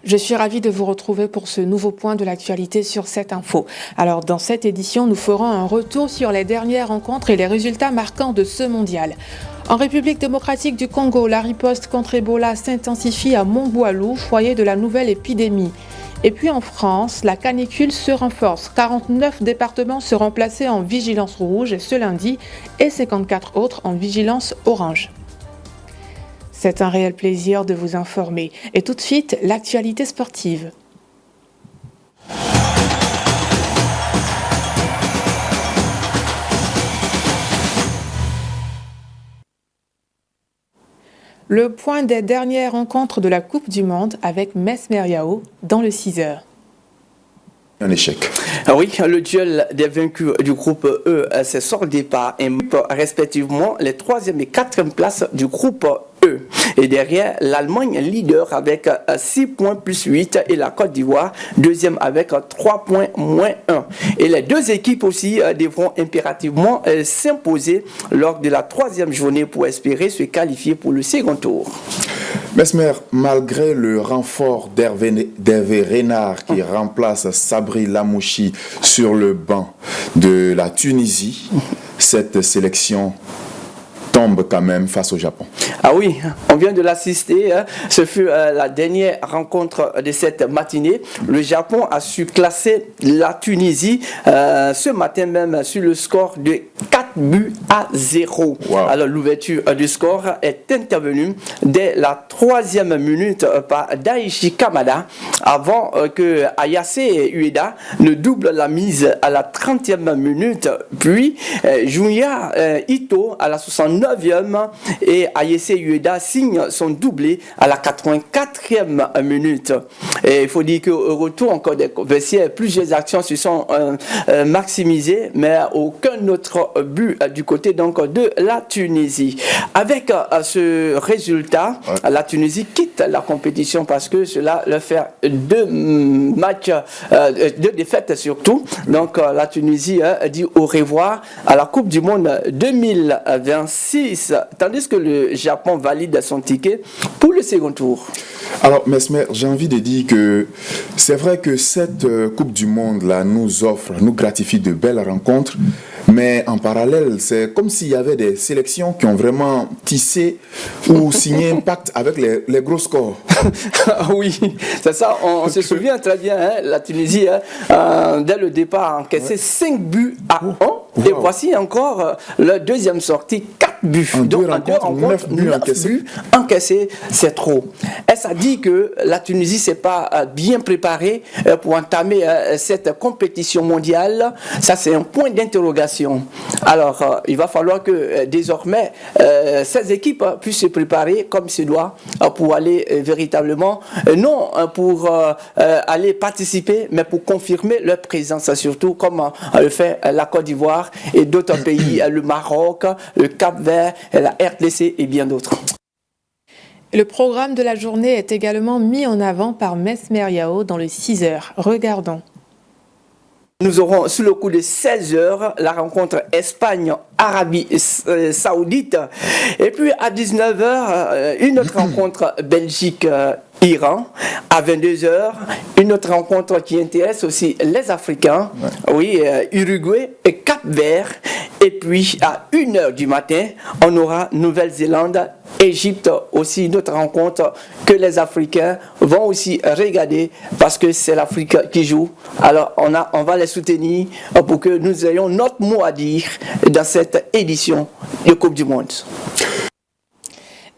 Je suis ravie de vous retrouver pour ce nouveau point de l'actualité sur cette info. Alors, dans cette édition, nous ferons un retour sur les dernières rencontres et les résultats marquants de ce mondial. En République démocratique du Congo, la riposte contre Ebola s'intensifie à Mongboalou, foyer de la nouvelle épidémie. Et puis en France, la canicule se renforce. 49 départements seront placés en vigilance rouge ce lundi et 54 autres en vigilance orange. C'est un réel plaisir de vous informer. Et tout de suite, l'actualité sportive. Le point des dernières rencontres de la Coupe du Monde avec Mesmer Yao dans le 6h. Un échec. Oui, le duel des vaincus du groupe E s'est soldé par respectivement les 3e et 4e places du groupe E. Et derrière, l'Allemagne leader avec 6 points plus 8 et la Côte d'Ivoire 2e avec 3 points moins 1. Et les deux équipes aussi devront impérativement s'imposer lors de la 3e journée pour espérer se qualifier pour le second tour. Mesmer, malgré le renfort d'Hervé Renard qui remplace Sabri Lamouchi sur le banc de la Tunisie, cette sélection tombe quand même face au Japon. Ah oui, on vient de l'assister. Ce fut la dernière rencontre de cette matinée. Le Japon a su classer la Tunisie ce matin même sur le score de 4-0. Wow. Alors l'ouverture du score est intervenue dès la 3e minute par Daichi Kamada avant que Ayase Ueda ne double la mise à la 30e minute. Puis Junya Ito à la 69e et Ayase Ueda signe son doublé à la 84e minute. Et il faut dire qu'au retour encore des vestiaires, plusieurs actions se sont maximisées, mais aucun autre but du côté donc de la Tunisie. Avec ce résultat, la Tunisie quitte la compétition parce que cela leur fait 2 matchs, 2 défaites surtout. Donc la Tunisie dit au revoir à la Coupe du Monde 2026, tandis que le Japon valide son ticket pour le second tour. Alors, Mesmer, j'ai envie de dire que c'est vrai que cette Coupe du Monde-là nous gratifie de belles rencontres, mais en parallèle, c'est comme s'il y avait des sélections qui ont vraiment tissé ou signé un pacte avec les gros scores. Oui, c'est ça, on se souvient très bien, la Tunisie, dès le départ, a encaissé 5 buts à 1, et voici encore leur deuxième sortie, 4 buts. Donc, en 2 rencontres, 9 buts encaissés, c'est trop. Et ça dit que la Tunisie ne s'est pas bien préparée pour entamer cette compétition mondiale. Ça, c'est un point d'interrogation. Alors, il va falloir que désormais, ces équipes puissent se préparer comme se doit pour aller véritablement, non pour aller participer, mais pour confirmer leur présence, surtout comme le fait la Côte d'Ivoire et d'autres pays, le Maroc, le Cap-Vert, la RDC et bien d'autres. Le programme de la journée est également mis en avant par Mesmer Yao dans le 6h. Regardons. Nous aurons sous le coup de 16h la rencontre Espagne-Arabie Saoudite. Et puis à 19h, une autre rencontre Belgique-Iran. À 22h, une autre rencontre qui intéresse aussi les Africains. Oui, Uruguay et Cap-Vert. Et puis à 1h du matin, on aura Nouvelle-Zélande, Égypte, aussi une autre rencontre que les Africains vont aussi regarder parce que c'est l'Afrique qui joue. Alors on va les soutenir pour que nous ayons notre mot à dire dans cette édition de Coupe du Monde.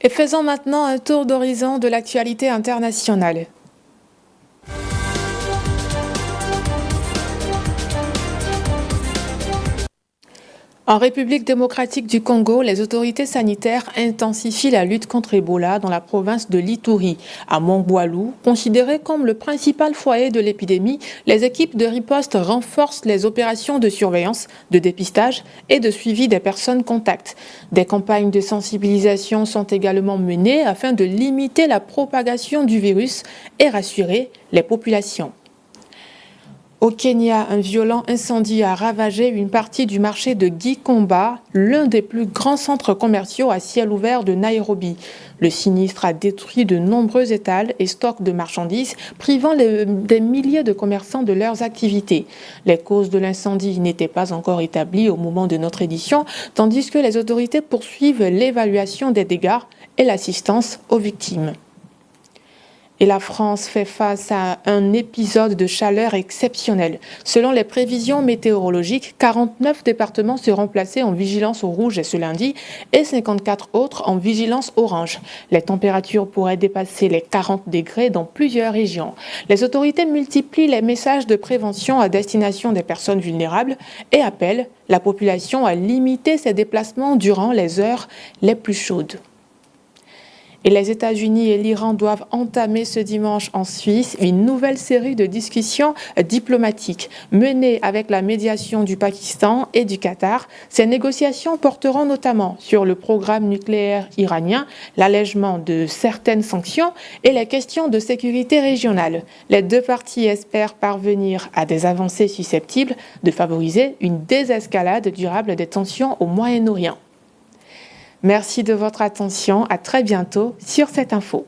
Et faisons maintenant un tour d'horizon de l'actualité internationale. En République démocratique du Congo, les autorités sanitaires intensifient la lutte contre Ebola dans la province de l'Ituri. À Mongboalou, considéré comme le principal foyer de l'épidémie, les équipes de riposte renforcent les opérations de surveillance, de dépistage et de suivi des personnes contacts. Des campagnes de sensibilisation sont également menées afin de limiter la propagation du virus et rassurer les populations. Au Kenya, un violent incendie a ravagé une partie du marché de Gikomba, l'un des plus grands centres commerciaux à ciel ouvert de Nairobi. Le sinistre a détruit de nombreux étals et stocks de marchandises, privant des milliers de commerçants de leurs activités. Les causes de l'incendie n'étaient pas encore établies au moment de notre édition, tandis que les autorités poursuivent l'évaluation des dégâts et l'assistance aux victimes. Et la France fait face à un épisode de chaleur exceptionnel. Selon les prévisions météorologiques, 49 départements seront placés en vigilance au rouge ce lundi et 54 autres en vigilance orange. Les températures pourraient dépasser les 40 degrés dans plusieurs régions. Les autorités multiplient les messages de prévention à destination des personnes vulnérables et appellent la population à limiter ses déplacements durant les heures les plus chaudes. Et les États-Unis et l'Iran doivent entamer ce dimanche en Suisse une nouvelle série de discussions diplomatiques menées avec la médiation du Pakistan et du Qatar. Ces négociations porteront notamment sur le programme nucléaire iranien, l'allègement de certaines sanctions et les questions de sécurité régionale. Les deux parties espèrent parvenir à des avancées susceptibles de favoriser une désescalade durable des tensions au Moyen-Orient. Merci de votre attention. À très bientôt sur cette info.